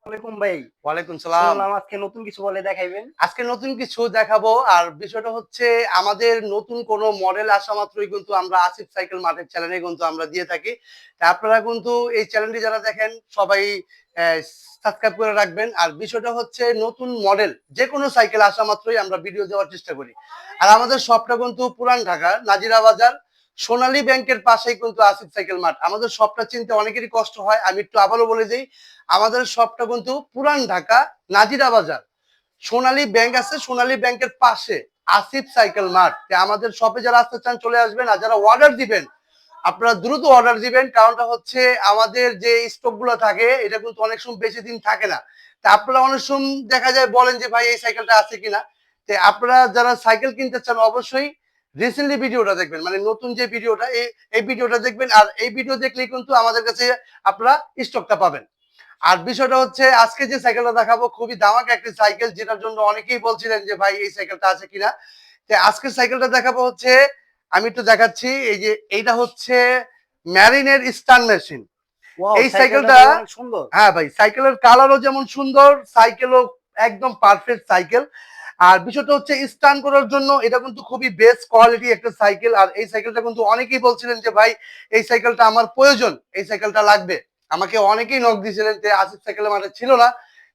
ওয়ালাইকুম ভাই। ওয়ালাইকুম সালাম। শুনলাম আজকে নতুন কিছু বলে দেখাইবেন। আজকে নতুন কিছু দেখাবো। আর বিষয়টা হচ্ছে আমাদের নতুন কোনো মডেল আসা মাত্রই কিন্তু আমরা আসিফ সাইকেল মার্টের চ্যানেলে কিন্তু আমরা দিয়ে থাকি। তা আপনারা কিন্তু এই চ্যানেলটি যারা দেখেন সবাই সাবস্ক্রাইব করে রাখবেন। আর বিষয়টা হচ্ছে নতুন মডেল যেকোনো সাইকেল আসা মাত্রই আমরা ভিডিও দেওয়ার চেষ্টা করি। আর আমাদের শপটা কিন্তু পুরান ঢাকা নাজিরা বাজার সোনালী ব্যাংকের পাশেই কিন্তু আসিফ সাইকেল মার্ট। আমাদের শপটা চিনতে অনেকেরই কষ্ট হয়, আমি একটু আবারও বলে দিই, আমাদের শপটা কিন্তু পুরান ঢাকা নাজিরা বাজার সোনালী ব্যাংক আছে, সোনালী ব্যাংকের পাশে আসিফ সাইকেল মার্ট। আমাদের শপে যারা আসতে চান চলে আসবেন। আর যারা অর্ডার দিবেন আপনারা দ্রুত অর্ডার দিবেন, কারণটা হচ্ছে আমাদের যে স্টক গুলো থাকে এটা কিন্তু অনেক সময় বেশি দিন থাকে না। তা আপনারা অনেক সময় দেখা যায় বলেন যে ভাই এই সাইকেলটা আছে কিনা। তো আপনারা যারা সাইকেল কিনতে চান অবশ্যই রিসেন্টলি ভিডিওটা দেখবেন, মানে নতুন যে ভিডিওটা এই ভিডিওটা দেখবেন। আর এই ভিডিও দেখলেই কিন্তু আমাদের কাছে আপনারা স্টকটা পাবেন। আর বিষয়টা হচ্ছে আজকে যে সাইকেলটা দেখাবো খুবই দামাক একটি সাইকেল, যেটার জন্য অনেকেই বলছিলেন যে ভাই এই সাইকেলটা আছে কিনা। তো আজকের সাইকেলটা দেখাবো হচ্ছে, আমি একটু দেখাচ্ছি, এই যে এইটা হচ্ছে ম্যারিনের স্টান মেশিন। ওয়াও, এই সাইকেলটা সাইকেলটা, ভাই অনেক সুন্দর। হ্যাঁ ভাই, সাইকেলের কালারও যেমন সুন্দর, সাইকেলও একদম পারফেক্ট সাইকেল। আর বিষয়টা হচ্ছে স্টান করার জন্য এটা কিন্তু খুবই বেস্ট কোয়ালিটি একটা সাইকেল। আর এই সাইকেলটা কিন্তু অনেকেই বলছিলেন যে ভাই এই সাইকেলটা আমার প্রয়োজন, এই সাইকেলটা লাগবে। আমাকে অনেকেই নক দিয়েছিলেন যে আসিফ সাইকেল মার্টে ছিল না।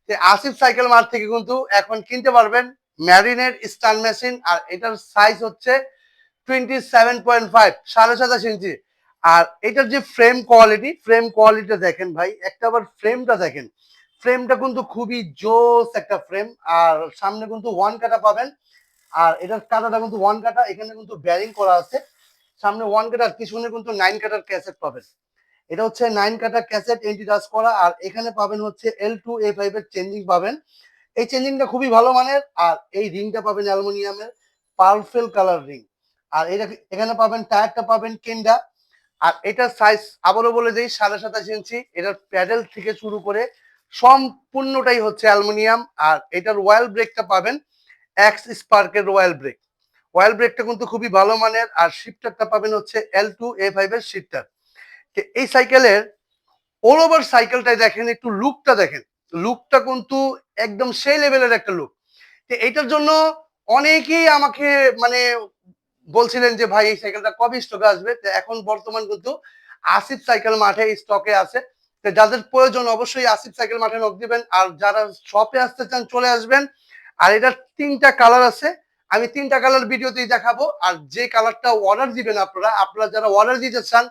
যে আসিফ সাইকেল মার্ট থেকে কিন্তু এখন কিনতে পারবেন ম্যারিনের স্টান মেশিন। আর এটার সাইজ হচ্ছে 27.5, 27.5 ইঞ্চি। আর এটার যে ফ্রেম কোয়ালিটি দেখেন ভাই, একটা আবার ফ্রেমটা দেখেন, ফ্রেমটা কিন্তু খুবই জোস একটা ফ্রেম। আর সামনে কিন্তু ওয়ান কাটা পাবেন। আর এটার কাটাটা কিন্তু ওয়ান কাটা, এখানে কিন্তু ব্যারিং করা আছে। সামনে ওয়ান কাটার, পিছনে কিন্তু 9 কাটার ক্যাসেট পাবেন। এটা হচ্ছে 9 কাটা ক্যাসেট এন্টি টাচ করা। আর এখানে পাবেন হচ্ছে L2A5 এর চেঞ্জিং পাবেন। এই চেঞ্জিংটা খুবই ভালো মানের। আর এই রিংটা পাবেন অ্যালুমিনিয়ামের পার্পল কালার রিং। আর এটা এখানে পাবেন টায়ারটা পাবেন কেন্ডা। আর এটার সাইজ আবারও বলে দিই 27.5 ইঞ্চি। এটার প্যাডেল থেকে শুরু করে সম্পূর্ণটাই হচ্ছে অ্যালুমিনিয়াম। আর এটার ওয়েল ব্রেকটা পাবেন এক্স স্পার্কের ওয়েল ব্রেক। ওয়েল ব্রেকটা কিন্তু খুবই ভালো মানের। আর শিফটারটা পাবেন হচ্ছে L2A5 এর শিফটার। এই সাইকেলের অল ওভার সাইকেলটাই দেখেন, একটু লুকটা দেখেন, লুকটা কিন্তু একদম সেই লেভেলের একটা লুক। তো এইটার জন্য অনেকেই আমাকে মানে বলছিলেন যে ভাই এই সাইকেলটা কবে স্টকে আসবে। তো এখন বর্তমান কিন্তু আসিফ সাইকেল মাঠে স্টকে আছে। তো যাদের প্রয়োজন অবশ্যই আসিফ সাইকেল মাঠে নক দিবেন। আর যারা শপে আসতে চান চলে আসবেন। আর এটার 3টা কালার আছে, আমি 3টা কালার ভিডিওতেই দেখাবো। আর যে কালারটা অর্ডার দিবেন আপনারা আপনারা যারা অর্ডার দিতে চান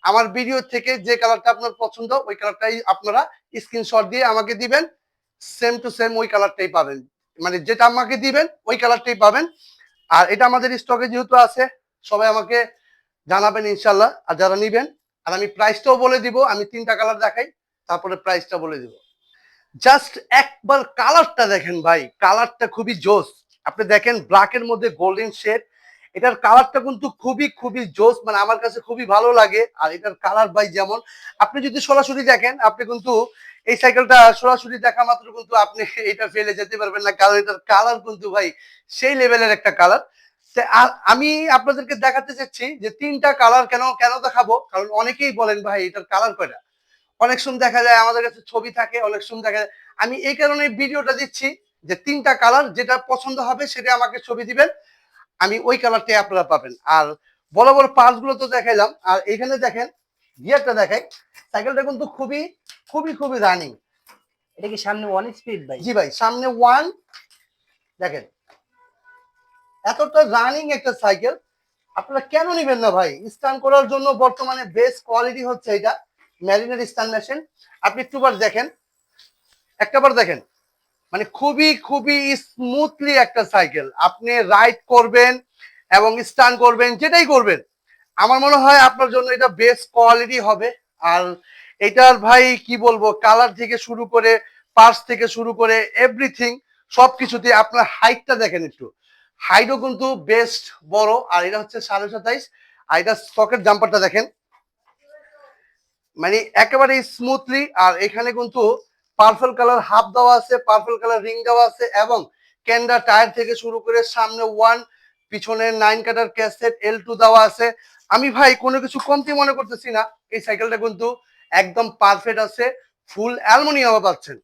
আমার ভিডিও থেকে যে কালারটা আপনার পছন্দ ওই কালারটাই আপনারা স্ক্রিনশট দিয়ে আমাকে দিবেন। সেম টু সেম ওই কালারটাই পাবেন, মানে যেটা আমাকে দিবেন ওই কালারটাই পাবেন। আর এটা আমাদের স্টকে যেহেতু আছে সবাই আমাকে জানাবেন ইনশাল্লাহ। আর যারা নিবেন, আর আমি প্রাইসটাও বলে দিব, আমি 3টা কালার দেখাই তারপরে প্রাইসটা বলে দিব। জাস্ট একবার কালারটা দেখেন ভাই, কালারটা খুবই জোস। আপনি দেখেন ব্ল্যাকের মধ্যে গোল্ডেন শেড, এটার কালারটা কিন্তু খুবই খুবই জোস, মানে আমার কাছে খুবই ভালো লাগে। আর এটার কালার ভাই যেমন, আপনি যদি সরাসরি দেখেন আপনি কিন্তু এই সাইকেলটা সরাসরি দেখা মাত্র কিন্তু আপনি এটা ফেলে যেতে পারবেন না, কারণ এটার কালার কিন্তু ভাই সেই লেভেলের একটা কালার। আমি আপনাদেরকে দেখাতে চাচ্ছি যে 3টা কালার কেন কেন দেখাবো, কারণ অনেকেই বলেন ভাই এটার কালার কয়টা। অনেক সময় দেখা যায় আমাদের কাছে ছবি থাকে, অনেক সময় দেখা যায়, আমি এই কারণে ভিডিওটা দিচ্ছি যে 3টা কালার যেটা পছন্দ হবে সেটা আমাকে ছবি দিবেন, আমি ওই কালারটাই আপনারা পাবেন। আর বড় বড় পার্টস গুলো তো দেখাইলাম। আর এখানে দেখেন গিয়ারটা দেখাই, সাইকেলটা কিন্তু খুবই খুবই খুবই রানিং। এটা কি সামনে ওয়ান স্পিড ভাই? জি ভাই, সামনে ওয়ান, দেখেন এতটা রানিং একটা সাইকেল। আপনারা কেন নেবেন না ভাই, স্টান করার জন্য বর্তমানে বেস্ট কোয়ালিটি হচ্ছে এটা ম্যারিনের স্টান মেশিন। আপনি একটুবার দেখেন, একটাবার দেখেন, মানে খুবই খুবই স্মুথলি একটা সাইকেল। আপনি রাইড করবেন এবং স্টান করবেন, যেটাই করবেন আমার মনে হয় আপনার জন্য এটা বেস্ট কোয়ালিটি হবে। আর এটার ভাই কি বলবো, কালার থেকে শুরু করে পার্টস থেকে শুরু করে এভরিথিং সবকিছুতে আপনার হাইটটা দেখেন, একটু হাইটও কিন্তু বেস্ট বড়। আর এটা হচ্ছে 27.5। আর এটা সকেট জাম্পারটা দেখেন, মানে একেবারে স্মুথলি। আর এখানে কিন্তু পার্পল কালার হাফ দেওয়া আছে, পার্পল কালার রিং দেওয়া আছে, এবং কেন্ডা টায়ার থেকে শুরু করে সামনে ওয়ান, পিছনে 9 কাটার ক্যাসেট L2 দেওয়া আছে। আমি ভাই কোনো কিছু কমতি মনে করতেছি না। এই সাইকেলটা কিন্তু একদম পারফেক্ট আছে, ফুল অ্যালুমিনিয়াম পাচ্ছেন।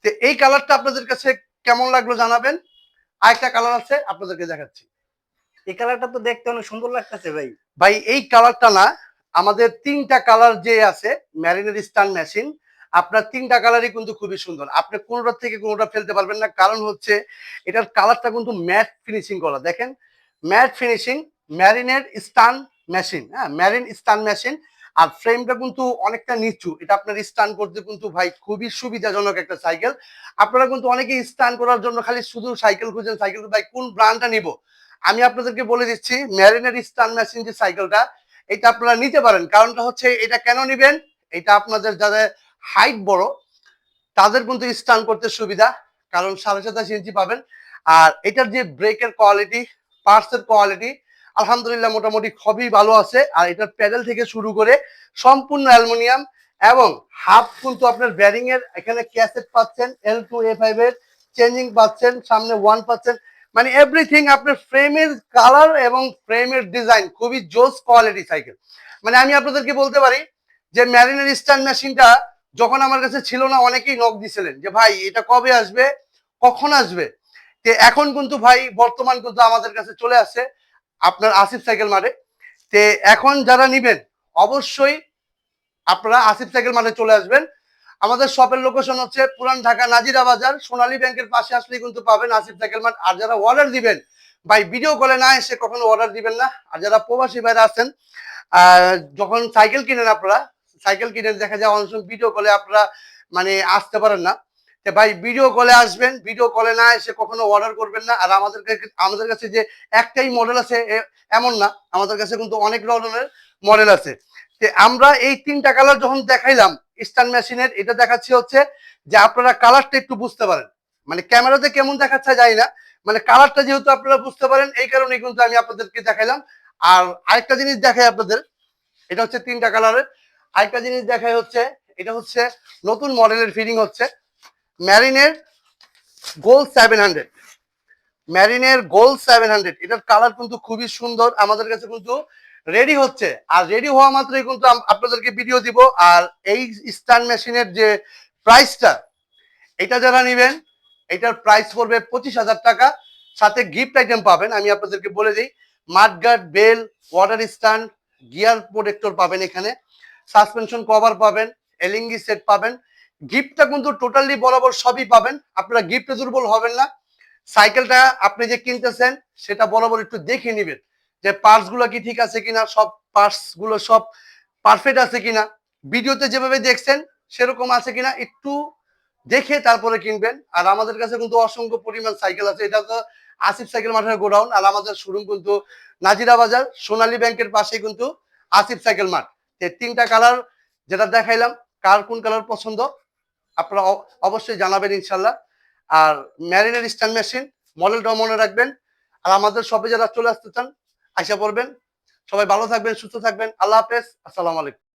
তো এই কালারটা আপনাদের কাছে কেমন লাগলো জানাবেন। আরেকটা কালার আছে আপনাদেরকে দেখাচ্ছি। এই কালারটা তো দেখতে অনেক সুন্দর লাগতেছে ভাই। ভাই এই কালারটা না, আমাদের 3টা কালার যে আছে ম্যারিনের স্টান মেশিন, আপনার 3টা কালারই কিন্তু খুবই সুন্দর। আপনি কোনোটা থেকে কোনোটা ফেলতে পারবেন না, কারণ হচ্ছে এটার কালারটা কিন্তু ম্যাট ফিনিশিং করা। দেখেন ম্যাট ফিনিশিং, ম্যারিনের স্টান মেশিন, হ্যাঁ ম্যারিন স্টান মেশিন। আর ফ্রেমটা কিন্তু অনেকটা নিচু, এটা আপনার স্টান করতে কিন্তু ভাই খুবই সুবিধাজনক একটা সাইকেল। আপনারা কিন্তু অনেকেই স্টান করার জন্য খালি শুধু সাইকেল খুঁজেন, সাইকেল ভাই কোন ব্র্যান্ডটা নিব। আমি আপনাদেরকে বলে দিচ্ছি ম্যারিনের স্টান মেশিন যে সাইকেলটা, এটা আপনারা নিতে পারেন। কারণটা হচ্ছে এটা কেন নিবেন, এটা আপনাদের যাদের হাইট বড় তাদের কিন্তু স্টান করতে সুবিধা, কারণ 27.5 ইঞ্চি পাবেন। আর এটার যে ব্রেকের কোয়ালিটি, পার্টসের কোয়ালিটি আলহামদুলিল্লাহ মোটামুটি খুবই ভালো আছে। আর এটার প্যাডেল থেকে শুরু করে সম্পূর্ণ অ্যালুমিনিয়াম, এবং হাফ কিন্তু আপনার ব্যারিং এর এখানে ক্যাসেট পাচ্ছেন, L2A5 এর চেঞ্জিং পাচ্ছেন, সামনে 1 পাচ্ছেন, মানে এভরিথিং। আপনার ফ্রেমের কালার এবং ফ্রেমের ডিজাইন খুবই জোস কোয়ালিটি সাইকেল। মানে আমি আপনাদেরকে বলতে পারি যে ম্যারিনের স্টান মেশিনটা যখন আমার কাছে ছিল না, অনেকেই নক দিছিলেন যে ভাই এটা কবে আসবে, কখন আসবে। তো এখন কিন্তু ভাই বর্তমান কিন্তু আমাদের কাছে চলে আসছে আপনার আসিফ সাইকেল মার্টে। তে এখন যারা নিবেন অবশ্যই আপনারা আসিফ সাইকেল মার্টে চলে আসবেন। আমাদের শপের লোকেশন হচ্ছে পুরান ঢাকা নাজিরা বাজার, সোনালী ব্যাংকের পাশে আসলেই কিন্তু পাবেন আসিফ সাইকেল মার্ট। আর যারা অর্ডার দিবেন ভাই ভিডিও কলে না এসে কখনো অর্ডার দিবেন না। আর যারা প্রবাসী বাইরে আছেন, যখন সাইকেল কিনেন আপনারা, সাইকেল কিনে দেখা যায় অনেক সময় ভিডিও কলে আপনারা মানে আসতে পারেন না। তো ভাই ভিডিও কলে আসবেন, ভিডিও কলে না এসে কখনো অর্ডার করবেন না। আর আমাদের কাছে যে একটাই মডেল আছে এমন না, আমাদের কাছে কিন্তু অনেক ধরনের মডেল আছে। তো আমরা এই 3টা কালার যখন দেখাইলাম স্টান মেশিনের, এটা দেখাচ্ছি হচ্ছে যে আপনারা কালারটা একটু বুঝতে পারেন, মানে ক্যামেরাতে কেমন দেখাচ্ছে জানি না, মানে কালারটা যেহেতু আপনারা বুঝতে পারেন এই কারণে কিন্তু আমি আপনাদেরকে দেখাইলাম। আর আরেকটা জিনিস দেখাই আপনাদের, এটা হচ্ছে 3টা কালারের। আরেকটা জিনিস দেখাই হচ্ছে, এটা হচ্ছে নতুন মডেলের ফিটিং হচ্ছে ম্যারিনের গোল্ড 700, ম্যারিনের গোল্ড 700। এটার কালার কিন্তু খুবই সুন্দর, আমাদের কাছে কিন্তু রেডি হচ্ছে। আর রেডি হওয়া মাত্রই কিন্তু আপনাদেরকে ভিডিও দিব। আর এই স্টান মেশিনের যে প্রাইসটা, এটা যারা নেবেন এটার প্রাইস পড়বে 25,000 টাকা, সাথে গিফট আইটেম পাবেন। আমি আপনাদেরকে বলে দিই, mudguard, bell, water stand, gear protector পাবেন, এখানে সাসপেনশন কভার পাবেন, এলিঙ্গি সেট পাবেন। গিফটটা কিন্তু টোটালি বরাবর সবই পাবেন, আপনারা গিফটে দুর্বল হবেন না। সাইকেলটা আপনি যে কিনতেছেন সেটা বরাবর একটু দেখে নেবেন যে পার্টস গুলো কি ঠিক আছে কিনা, সব পার্টস গুলো সব পারফেক্ট আছে কিনা, ভিডিওতে যেভাবে দেখছেন সেরকম আছে কিনা একটু দেখে তারপরে কিনবেন। আর আমাদের কাছে কিন্তু অসংখ্য পরিমাণ সাইকেল আছে। এটা তো আসিফ সাইকেল মার্টের গোডাউন, আর আমাদের শোরুম কিন্তু নাজিরা বাজার সোনালী ব্যাংকের পাশে কিন্তু আসিফ সাইকেল মার্ট। 3টা কালার যেটা দেখাইলাম, কার কোন কালার পছন্দ আপনারা অবশ্যই জানাবেন ইনশাল্লাহ। আর ম্যারিনের স্ট্যান্ড মেশিন মডেলটাও মনে রাখবেন। আর আমাদের শপে যারা চলে আসতে চান আশা করবেন। সবাই ভালো থাকবেন, সুস্থ থাকবেন। আল্লাহ হাফেজ, আসসালামু আলাইকুম।